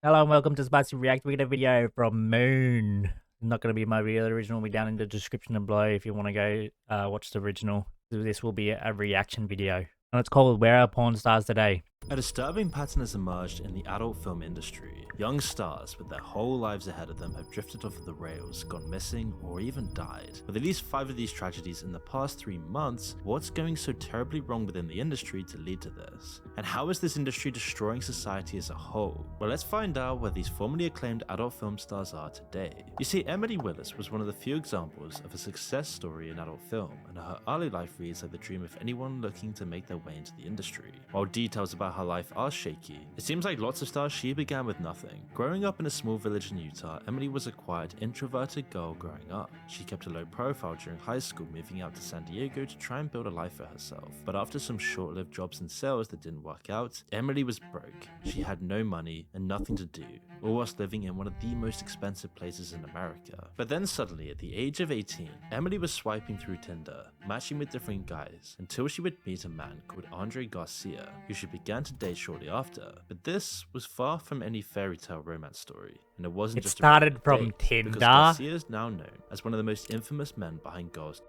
Hello and welcome to Spicy React. We get a video from Moon. Not going to be my real original. Will be down in the description and below if you want to go watch the original. This will be a reaction video. And it's called Where Are Porn Stars Today? A disturbing pattern has emerged in the adult film industry. Young stars with their whole lives ahead of them have drifted off of the rails, gone missing, or even died. With at least 5 of these tragedies in the past 3 months, what's going so terribly wrong within the industry to lead to this? And how is this industry destroying society as a whole? Well, let's find out where these formerly acclaimed adult film stars are today. You see, Emily Willis was one of the few examples of a success story in adult film, and her early life reads like the dream of anyone looking to make their way into the industry. While details about her life are shaky, it seems like lots of stars she began with nothing. Growing up in a small village in Utah, Emily was a quiet, introverted girl growing up. She kept a low profile during high school, moving out to San Diego to try and build a life for herself. But after some short-lived jobs in sales that didn't work out, Emily was broke. She had no money and nothing to do, all whilst living in one of the most expensive places in America. But then suddenly, at the age of 18, Emily was swiping through Tinder, matching with different guys, until she would meet a man called Andre Garcia, who she began to date shortly after. But this was far from any fairy tale romance story, and it wasn't It just started a from date, Tinder. because Garcia is now known as one of the most infamous men behind girls,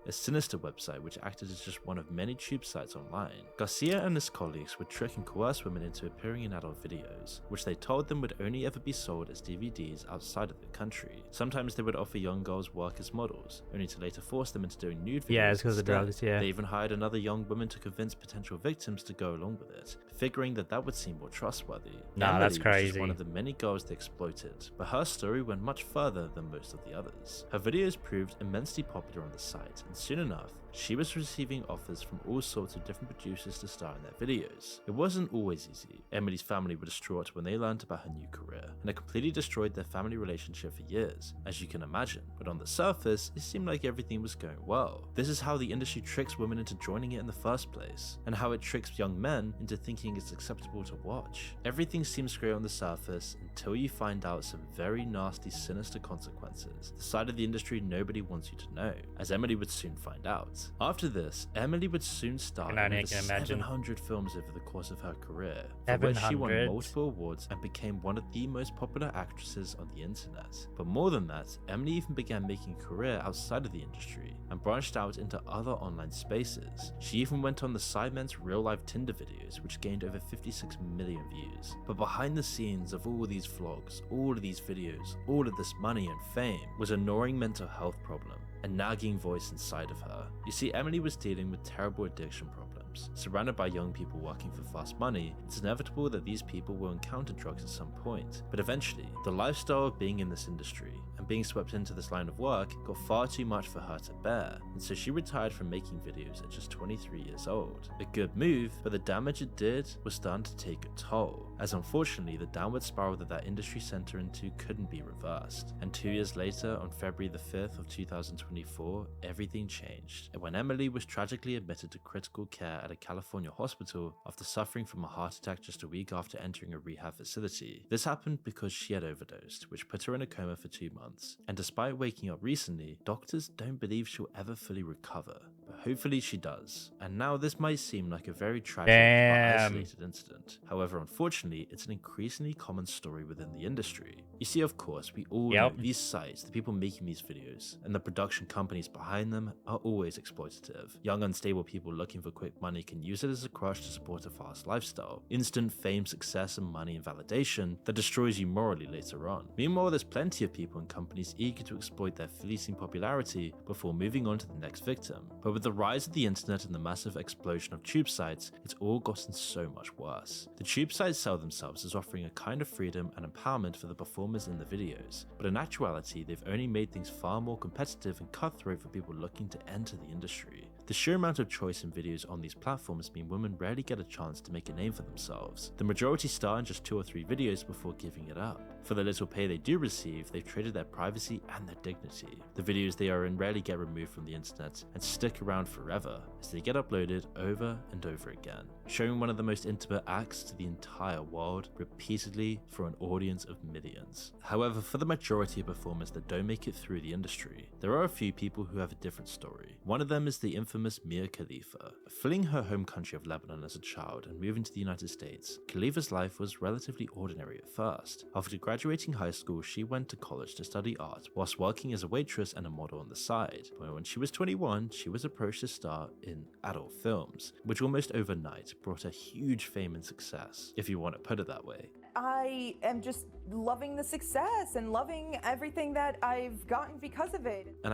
a sinister website which acted as just one of many tube sites online. Garcia and his colleagues would trick and coerce women into appearing in adult videos, which they told them would only ever be sold as DVDs outside of the country. Sometimes they would offer young girls work as models, only to later force them into doing nude videos. Yeah, it's because of the instead. drugs, yeah. They even hired another young woman to convince potential victims to go along with it, figuring that would seem more trustworthy. Nah, that's Emily was crazy. just one of the many girls they exploited, but her story went much further than most of the others. Her videos proved immensely popular on the site, and soon enough, she was receiving offers from all sorts of different producers to star in their videos. It wasn't always easy. Emily's family were distraught when they learned about her new career, and it completely destroyed their family relationship for years, as you can imagine. But on the surface, it seemed like everything was going well. This is how the industry tricks women into joining it in the first place, and how it tricks young men into thinking it's acceptable to watch. Everything seems great on the surface until you find out some very nasty, sinister consequences. The side of the industry nobody wants you to know, as Emily would soon find out. After this, Emily would soon star in over 700 films over the course of her career, for which she won 700? multiple awards and became one of the most popular actresses on the internet. But more than that, Emily even began making a career outside of the industry and branched out into other online spaces. She even went on the Sidemen's real-life Tinder videos, which gained over 56 million views. But behind the scenes of all these vlogs, all of these videos, all of this money and fame, was a gnawing mental health problem, a nagging voice inside of her. You see, Emily was dealing with terrible addiction problems. Surrounded by young people working for fast money, it's inevitable that these people will encounter drugs at some point. But eventually, the lifestyle of being in this industry and being swept into this line of work got far too much for her to bear, and so she retired from making videos at just 23 years old. A good move, but the damage it did was starting to take a toll, as unfortunately the downward spiral that industry sent her into couldn't be reversed. And 2 years later, on February the 5th of 2024, everything changed, and when Emily was tragically admitted to critical care at a California hospital after suffering from a heart attack just a week after entering a rehab facility. This happened because she had overdosed, which put her in a coma for 2 months, and despite waking up recently, doctors don't believe she'll ever fully recover, but hopefully she does. And now this might seem like a very tragic but isolated incident. However, unfortunately, it's an increasingly common story within the industry. You see, of course, we all know these sites, the people making these videos, and the production companies behind them are always exploitative. Young, unstable people looking for quick money can use it as a crutch to support a fast lifestyle. Instant fame, success, and money and validation that destroys you morally later on. Meanwhile, there's plenty of people and companies eager to exploit their fleeting popularity before moving on to the next victim. But with the rise of the internet and the massive explosion of tube sites, it's all gotten so much worse. The tube sites sell themselves as offering a kind of freedom and empowerment for the performers in the videos, but in actuality, they've only made things far more competitive and cutthroat for people looking to enter the industry. The sheer amount of choice in videos on these platforms mean women rarely get a chance to make a name for themselves. The majority star in just 2 or 3 videos before giving it up. For the little pay they do receive, they've traded their privacy and their dignity. The videos they are in rarely get removed from the internet and stick around forever, as they get uploaded over and over again, showing one of the most intimate acts to the entire world repeatedly for an audience of millions. However, for the majority of performers that don't make it through the industry, there are a few people who have a different story. One of them is the infamous infamous Mia Khalifa. Fleeing her home country of Lebanon as a child and moving to the United States, Khalifa's life was relatively ordinary at first. After graduating high school, she went to college to study art whilst working as a waitress and a model on the side. But when she was 21, she was approached to star in adult films, which almost overnight brought her huge fame and success, if you want to put it that way. I am just loving the success and loving everything that I've gotten because of it. And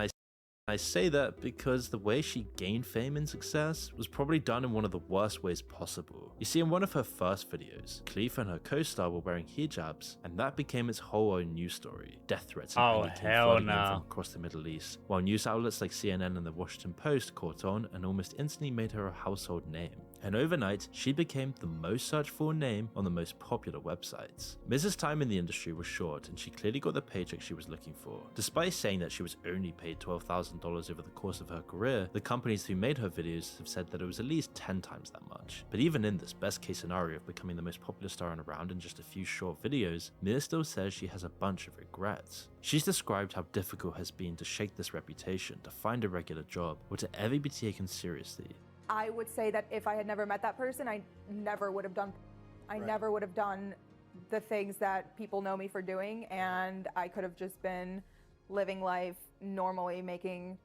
I say that because the way she gained fame and success was probably done in one of the worst ways possible. You see, in one of her first videos, Khalifa and her co-star were wearing hijabs, and that became its whole own news story. Death threats and anger came flooding in from across the Middle East, while news outlets like CNN and the Washington Post caught on and almost instantly made her a household name. And overnight, she became the most searched for name on the most popular websites. Mrs. time in the industry was short, and she clearly got the paycheck she was looking for. Despite saying that she was only paid $12,000 over the course of her career, the companies who made her videos have said that it was at least 10 times that much. But even in this best case scenario of becoming the most popular star around in just a few short videos, Mia still says she has a bunch of regrets. She's described how difficult it has been to shake this reputation, to find a regular job, or to ever be taken seriously. I would say that if I had never met that person, I never would have done the things that people know me for doing, and I could have just been living life normally, making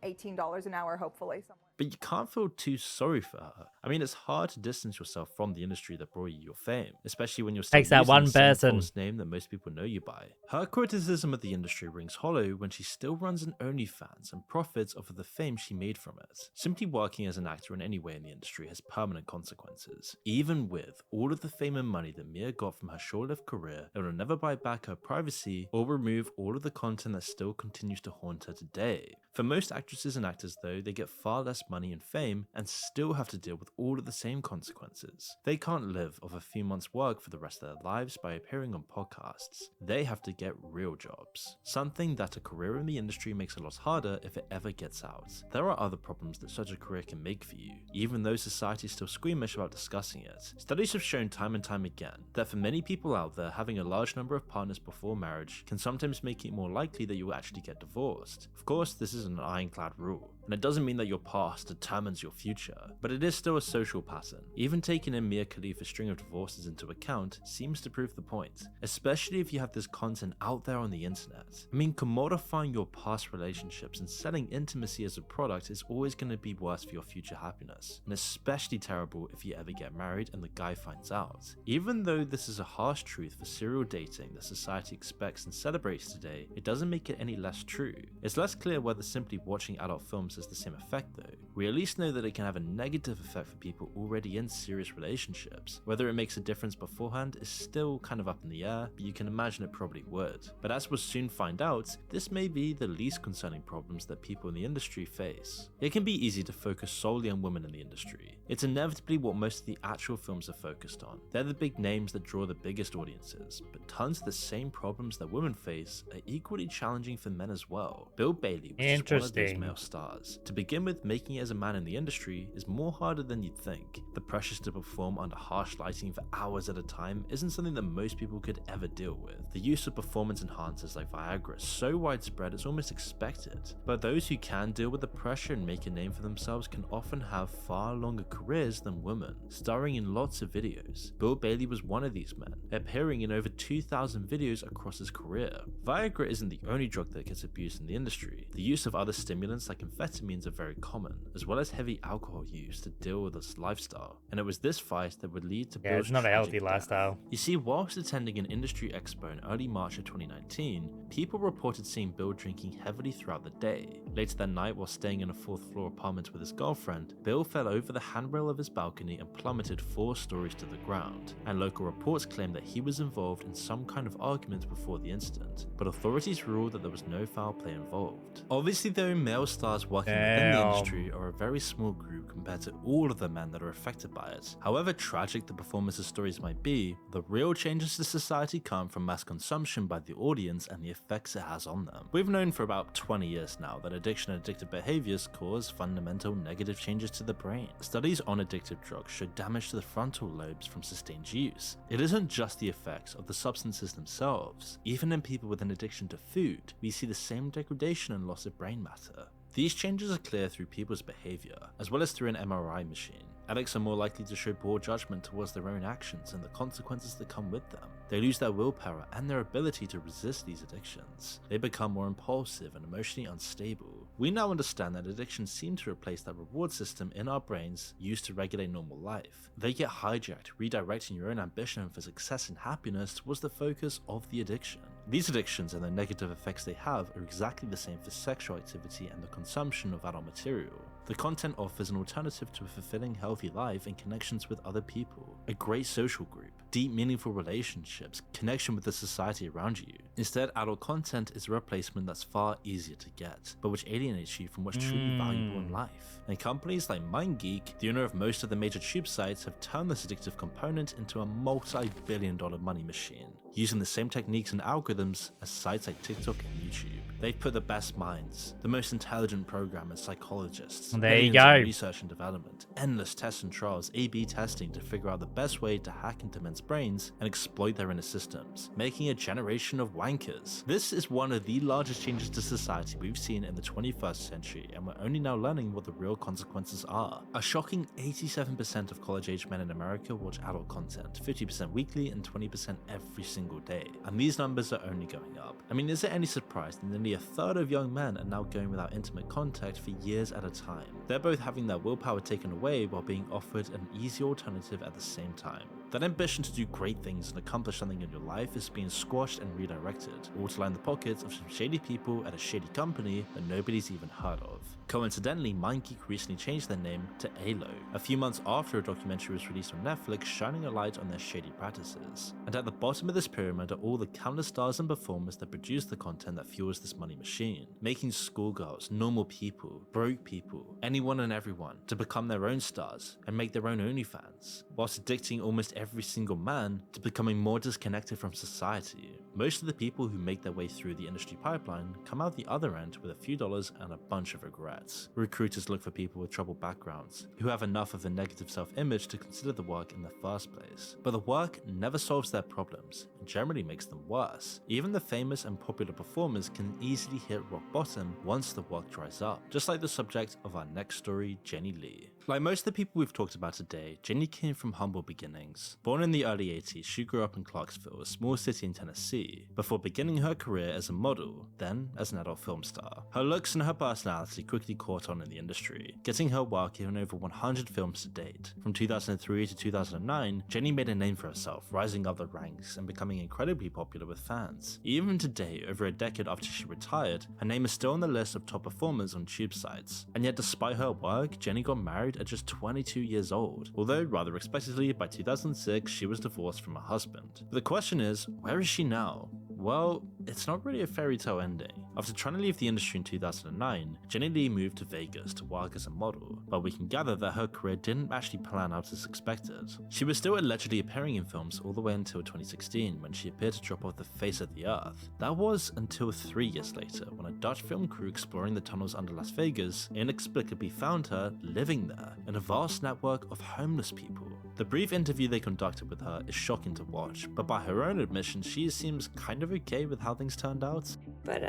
$18 an hour, hopefully, somewhere. But you can't feel too sorry for her. I mean, it's hard to distance yourself from the industry that brought you your fame, especially when you're still Takes that using one the same person. false name that most people know you by. Her criticism of the industry rings hollow when she still runs an OnlyFans and profits off of the fame she made from it. Simply working as an actor in any way in the industry has permanent consequences. Even with all of the fame and money that Mia got from her short-lived career, it will never buy back her privacy or remove all of the content that still continues to haunt her today. For most actresses and actors though, they get far less money and fame and still have to deal with all of the same consequences. They can't live off a few months' work for the rest of their lives by appearing on podcasts. They have to get real jobs. Something that a career in the industry makes a lot harder if it ever gets out. There are other problems that such a career can make for you, even though society is still squeamish about discussing it. Studies have shown time and time again that for many people out there, having a large number of partners before marriage can sometimes make it more likely that you will actually get divorced. Of course, this isn't an ironclad rule, and it doesn't mean that your past determines your future, but it is still a social pattern. Even taking in Mia Khalifa's string of divorces into account seems to prove the point, especially if you have this content out there on the internet. I mean, commodifying your past relationships and selling intimacy as a product is always going to be worse for your future happiness, and especially terrible if you ever get married and the guy finds out. Even though this is a harsh truth for serial dating that society expects and celebrates today, it doesn't make it any less true. It's less clear whether simply watching adult films has the same effect though. We at least know that it can have a negative effect for people already in serious relationships. Whether it makes a difference beforehand is still kind of up in the air, but you can imagine it probably would. But as we'll soon find out, this may be the least concerning problems that people in the industry face. It can be easy to focus solely on women in the industry. It's inevitably what most of the actual films are focused on. They're the big names that draw the biggest audiences, but tons of the same problems that women face are equally challenging for men as well. Bill Bailey was just one of those male stars. To begin with, making it as a man in the industry is more harder than you'd think. The pressures to perform under harsh lighting for hours at a time isn't something that most people could ever deal with. The use of performance enhancers like Viagra is so widespread it's almost expected. But those who can deal with the pressure and make a name for themselves can often have far longer careers than women, starring in lots of videos. Bill Bailey was one of these men, appearing in over 2,000 videos across his career. Viagra isn't the only drug that gets abused in the industry. The use of other stimulants like amphetamines are very common, as well as heavy alcohol use to deal with this lifestyle. And it was this vice that would lead to Bill's it's not a healthy tragic lifestyle. death. You see, whilst attending an industry expo in early March of 2019, people reported seeing Bill drinking heavily throughout the day. Later that night, while staying in a 4th floor apartment with his girlfriend, Bill fell over the handrail of his balcony and plummeted 4 stories to the ground, and local reports claim that he was involved in some kind of argument before the incident, but authorities ruled that there was no foul play involved. Obviously though, male stars working within the industry are a very small group compared to all of the men that are affected by it. However tragic the performances' stories might be, the real changes to society come from mass consumption by the audience and the effects it has on them. We've known for about 20 years now that addiction and addictive behaviors cause fundamental negative changes to the brain. Studies on addictive drugs show damage to the frontal lobes from sustained use. It isn't just the effects of the substances themselves. Even in people with an addiction to food, we see the same degradation and loss of brain matter. These changes are clear through people's behavior, as well as through an MRI machine. Addicts are more likely to show poor judgment towards their own actions and the consequences that come with them. They lose their willpower and their ability to resist these addictions. They become more impulsive and emotionally unstable. We now understand that addictions seem to replace that reward system in our brains used to regulate normal life. They get hijacked, redirecting your own ambition for success and happiness towards the focus of the addiction. These addictions and the negative effects they have are exactly the same for sexual activity and the consumption of adult material. The content offers an alternative to a fulfilling, healthy life and connections with other people, a great social group, deep, meaningful relationships, connection with the society around you. Instead, adult content is a replacement that's far easier to get, but which alienates you from what's truly valuable in life. And companies like MindGeek, the owner of most of the major tube sites, have turned this addictive component into a multi-billion-dollar money machine, using the same techniques and algorithms as sites like TikTok and YouTube. They've put the best minds, the most intelligent programmers, psychologists, There you millions go. in research and development, endless tests and trials, A/B testing to figure out the best way to hack into men's brains and exploit their inner systems, making a generation of wankers. This is one of the largest changes to society we've seen in the 21st century, and we're only now learning what the real consequences are. A shocking 87% of college-age men in America watch adult content, 50% weekly and 20% every single day, and these numbers are only going up. I mean, is it any surprise that nearly a third of young men are now going without intimate contact for years at a time? They're both having their willpower taken away while being offered an easy alternative at the same time. That ambition to do great things and accomplish something in your life is being squashed and redirected, all to line the pockets of some shady people at a shady company that nobody's even heard of. Coincidentally, MindGeek recently changed their name to ALO, a few months after a documentary was released on Netflix shining a light on their shady practices. And at the bottom of this pyramid are all the countless stars and performers that produce the content that fuels this money machine, making schoolgirls, normal people, broke people, anyone and everyone to become their own stars and make their own OnlyFans, whilst addicting almost every single man to becoming more disconnected from society. Most of the people who make their way through the industry pipeline come out the other end with a few dollars and a bunch of regrets. Recruiters look for people with troubled backgrounds, who have enough of a negative self-image to consider the work in the first place. But the work never solves their problems, and generally makes them worse. Even the famous and popular performers can easily hit rock bottom once the work dries up, just like the subject of our next story, Jenny Lee. Like most of the people we've talked about today, Jenny came from humble beginnings. Born in the early 80s, she grew up in Clarksville, a small city in Tennessee, before beginning her career as a model, then as an adult film star. Her looks and her personality quickly caught on in the industry, getting her work in over 100 films to date. From 2003 to 2009, Jenny made a name for herself, rising up the ranks and becoming incredibly popular with fans. Even today, over a decade after she retired, her name is still on the list of top performers on tube sites. And yet despite her work, Jenny got married at just 22 years old, although rather expectedly by 2006 she was divorced from her husband. But the question is, where is she now? Well, it's not really a fairy tale ending. After trying to leave the industry in 2009, Jenny Lee moved to Vegas to work as a model, but we can gather that her career didn't actually plan out as expected. She was still allegedly appearing in films all the way until 2016 when she appeared to drop off the face of the earth. That was until 3 years later when a Dutch film crew exploring the tunnels under Las Vegas inexplicably found her living there in a vast network of homeless people. The brief interview they conducted with her is shocking to watch, but by her own admission she seems kind of okay with how things turned out. But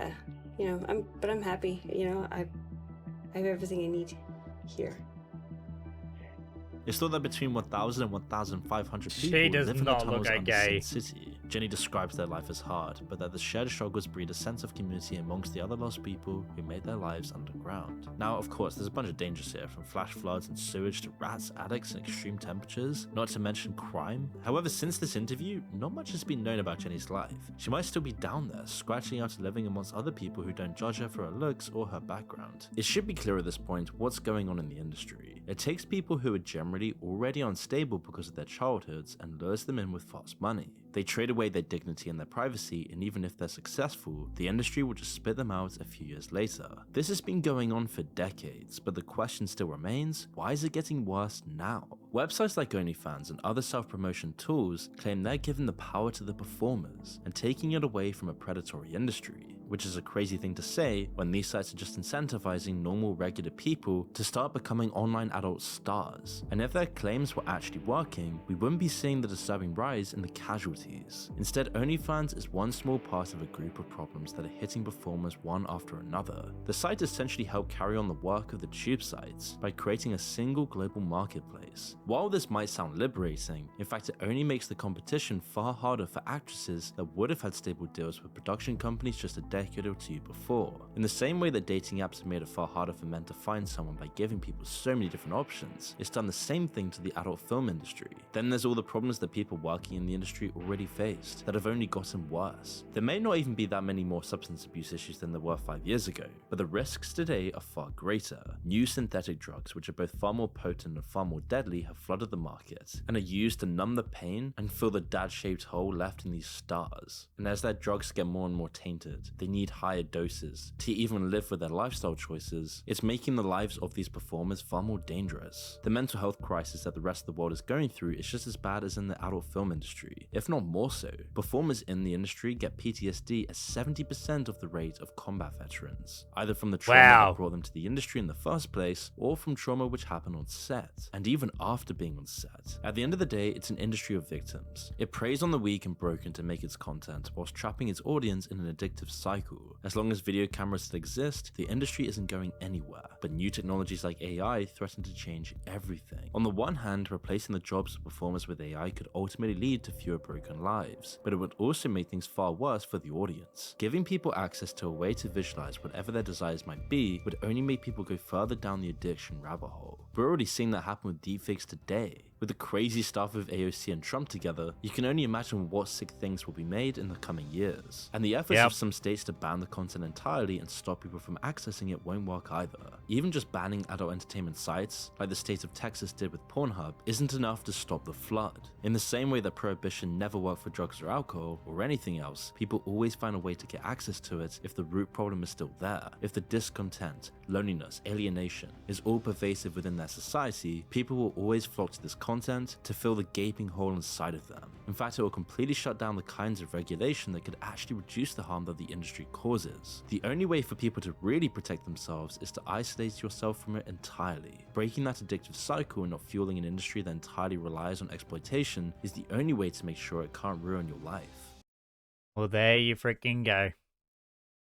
I'm happy. I have everything I need here. It's thought that between 1,000 and 1,500 She people does live in the not tunnels look under okay. Sin City. Jenny describes their life as hard, but that the shared struggles breed a sense of community amongst the other lost people who made their lives underground. Now, of course, there's a bunch of dangers here, from flash floods and sewage to rats, addicts, and extreme temperatures, not to mention crime. However, since this interview, not much has been known about Jenny's life. She might still be down there, scratching out and living amongst other people who don't judge her for her looks or her background. It should be clear at this point what's going on in the industry. It takes people who are generally already unstable because of their childhoods and lures them in with fast money. They trade away their dignity and their privacy, and even if they're successful, the industry will just spit them out a few years later. This has been going on for decades, but the question still remains, why is it getting worse now? Websites like OnlyFans and other self-promotion tools claim they're giving the power to the performers and taking it away from a predatory industry. which is a crazy thing to say when these sites are just incentivizing normal regular people to start becoming online adult stars. And if their claims were actually working, we wouldn't be seeing the disturbing rise in the casualties. Instead, OnlyFans is one small part of a group of problems that are hitting performers one after another. The site essentially helped carry on the work of the tube sites by creating a single global marketplace. While this might sound liberating, in fact it only makes the competition far harder for actresses that would have had stable deals with production companies just a decade or two before. In the same way that dating apps have made it far harder for men to find someone by giving people so many different options, it's done the same thing to the adult film industry. Then there's all the problems that people working in the industry already faced that have only gotten worse. There may not even be that many more substance abuse issues than there were 5 years ago, but the risks today are far greater. New synthetic drugs, which are both far more potent and far more deadly, have flooded the market and are used to numb the pain and fill the dad-shaped hole left in these stars. And as their drugs get more and more tainted, they need higher doses to even live with their lifestyle choices. It's making the lives of these performers far more dangerous. The mental health crisis that the rest of the world is going through is just as bad as in the adult film industry, if not more so. Performers in the industry get PTSD at 70% of the rate of combat veterans, either from the trauma that brought them to the industry in the first place, or from trauma which happened on set, and even after being on set. At the end of the day, it's an industry of victims. It preys on the weak and broken to make its content, whilst trapping its audience in an addictive cycle. As long as video cameras still exist, the industry isn't going anywhere, but new technologies like AI threaten to change everything. On the one hand, replacing the jobs of performers with AI could ultimately lead to fewer broken lives, but it would also make things far worse for the audience. Giving people access to a way to visualize whatever their desires might be would only make people go further down the addiction rabbit hole. We're already seeing that happen with deepfakes today. With the crazy stuff with AOC and Trump together, you can only imagine what sick things will be made in the coming years. And the efforts of some states to ban the content entirely and stop people from accessing it won't work either. Even just banning adult entertainment sites, like the state of Texas did with Pornhub, isn't enough to stop the flood. In the same way that prohibition never worked for drugs or alcohol, or anything else, people always find a way to get access to it if the root problem is still there. If the discontent, loneliness, alienation is all pervasive within their society, people will always flock to this content to fill the gaping hole inside of them. In fact, it will completely shut down the kinds of regulation that could actually reduce the harm that the industry causes. The only way for people to really protect themselves is to isolate yourself from it entirely. Breaking that addictive cycle and not fueling an industry that entirely relies on exploitation is the only way to make sure it can't ruin your life. Well, there you freaking go.